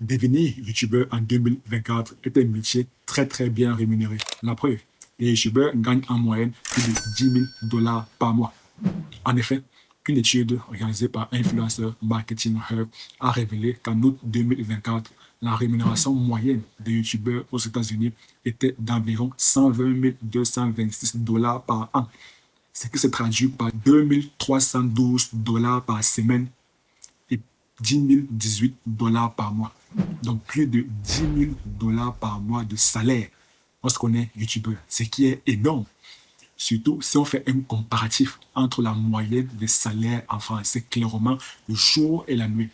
Devenir youtubeur en 2024 est un métier très bien rémunéré. La preuve, les youtubeurs gagnent en moyenne plus de 10 000 dollars par mois. En effet, une étude réalisée par Influencer Marketing Hub a révélé qu'en août 2024, la rémunération moyenne des youtubeurs aux États-Unis était d'environ 120 226 dollars par an, ce qui se traduit par 2 312 dollars par semaine et 10 018 dollars par mois. Donc plus de 10 000 dollars par mois de salaire lorsqu'on est youtubeur, ce qui est énorme. Surtout si on fait un comparatif entre la moyenne des salaires en France, c'est clairement le jour et la nuit.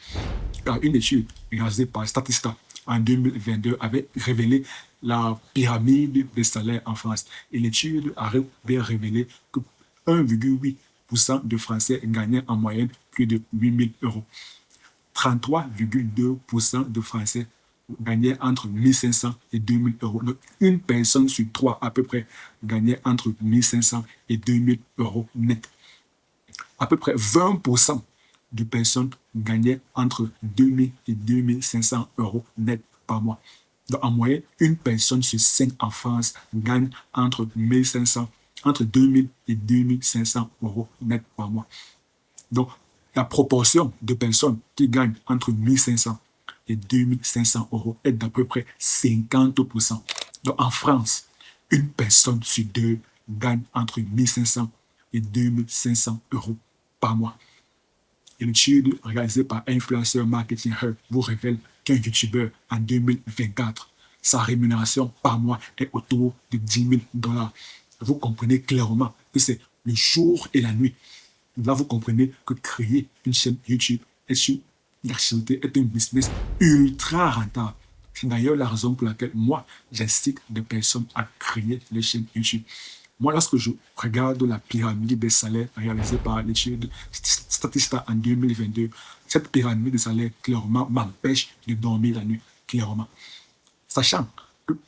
Car une étude réalisée par Statista en 2022 avait révélé la pyramide des salaires en France. Et l'étude avait révélé que 1,8% de Français gagnaient en moyenne plus de 8 000 euros. 33,2% de Français gagnaient entre 1 500 et 2 000 euros. Donc, une personne sur trois, à peu près, gagnait entre 1 500 et 2 000 euros net. À peu près 20% de personnes gagnaient entre 2 000 et 2 500 euros net par mois. Donc, en moyenne, une personne sur 5 en France gagne entre 2 000 et 2 500 euros net par mois. Donc, la proportion de personnes qui gagnent entre 1 500 et 2 500 euros est d'à peu près 50%. Donc, en France, une personne sur deux gagne entre 1 500 et 2 500 euros par mois. Une étude réalisée par Influencer Marketing Hub vous révèle qu'un youtubeur en 2024, sa rémunération par mois est autour de 10 000 dollars. Vous comprenez clairement que c'est le jour et la nuit. Là, vous comprenez que créer une chaîne YouTube est une activité, est un business ultra rentable. C'est d'ailleurs la raison pour laquelle moi, j'incite des personnes à créer les chaînes YouTube. Moi, lorsque je regarde la pyramide des salaires réalisée par l'étude Statista en 2022, cette pyramide des salaires, clairement, m'empêche de dormir la nuit, clairement. Sachant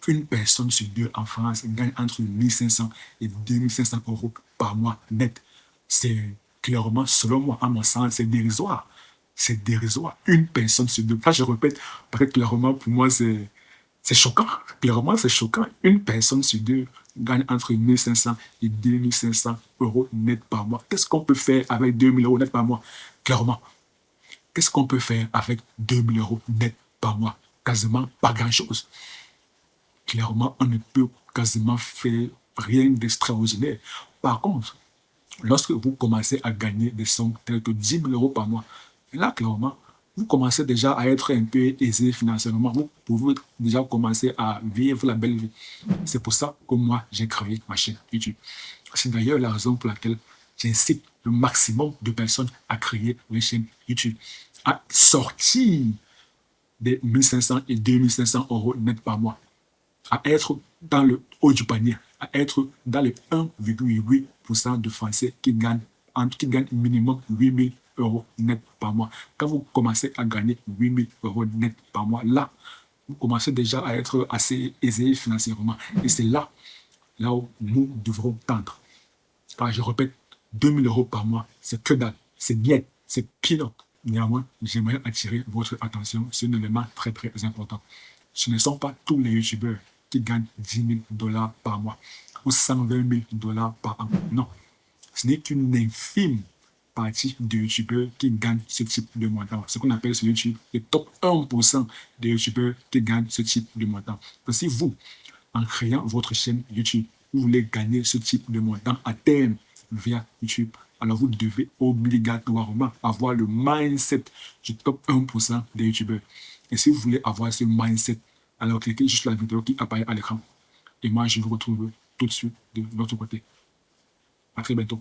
qu'une personne sur deux en France gagne entre 1 500 et 2 500 euros par mois net, c'est clairement, selon moi, à mon sens, c'est dérisoire. C'est dérisoire. Une personne sur deux. Là, je répète, parce que clairement, pour moi, c'est choquant. Clairement, c'est choquant. Une personne sur deux gagne entre 1 500 et 2 500 euros net par mois. Qu'est-ce qu'on peut faire avec 2 000 euros net par mois? Clairement. Qu'est-ce qu'on peut faire avec 2 000 euros net par mois? Quasiment pas grand-chose. Clairement, on ne peut quasiment faire rien d'extraordinaire. Par contre, lorsque vous commencez à gagner des sommes telles que 10 000 euros par mois, là, clairement, vous commencez déjà à être un peu aisé financièrement. Vous pouvez déjà commencer à vivre la belle vie. C'est pour ça que moi, j'ai créé ma chaîne YouTube. C'est d'ailleurs la raison pour laquelle j'incite le maximum de personnes à créer une chaîne YouTube, à sortir des 1 500 et 2 500 euros net par mois, à être dans le haut du panier, à être dans le 1,8% de Français qui gagnent minimum 8 000 euros net par mois. Quand vous commencez à gagner 8 000 euros net par mois, là, vous commencez déjà à être assez aisé financièrement. Et c'est là où nous devrons tendre. Car je répète, 2 000 euros par mois, c'est que dalle, c'est net, c'est peanut. Néanmoins, j'aimerais attirer votre attention sur un élément très important. Ce ne sont pas tous les youtubeurs qui gagnent 10 000 dollars par mois ou 120 000 dollars par an. Non, ce n'est qu'une infime partie de youtubeurs qui gagnent ce type de montant. Ce qu'on appelle sur YouTube le top 1% des youtubeurs qui gagnent ce type de montant. Donc, si vous, en créant votre chaîne YouTube, vous voulez gagner ce type de montant à terme via YouTube, alors vous devez obligatoirement avoir le mindset du top 1% des youtubeurs. Et si vous voulez avoir ce mindset, alors cliquez juste sur la vidéo qui apparaît à l'écran. Et moi, je vous retrouve tout de suite de l'autre côté. À très bientôt.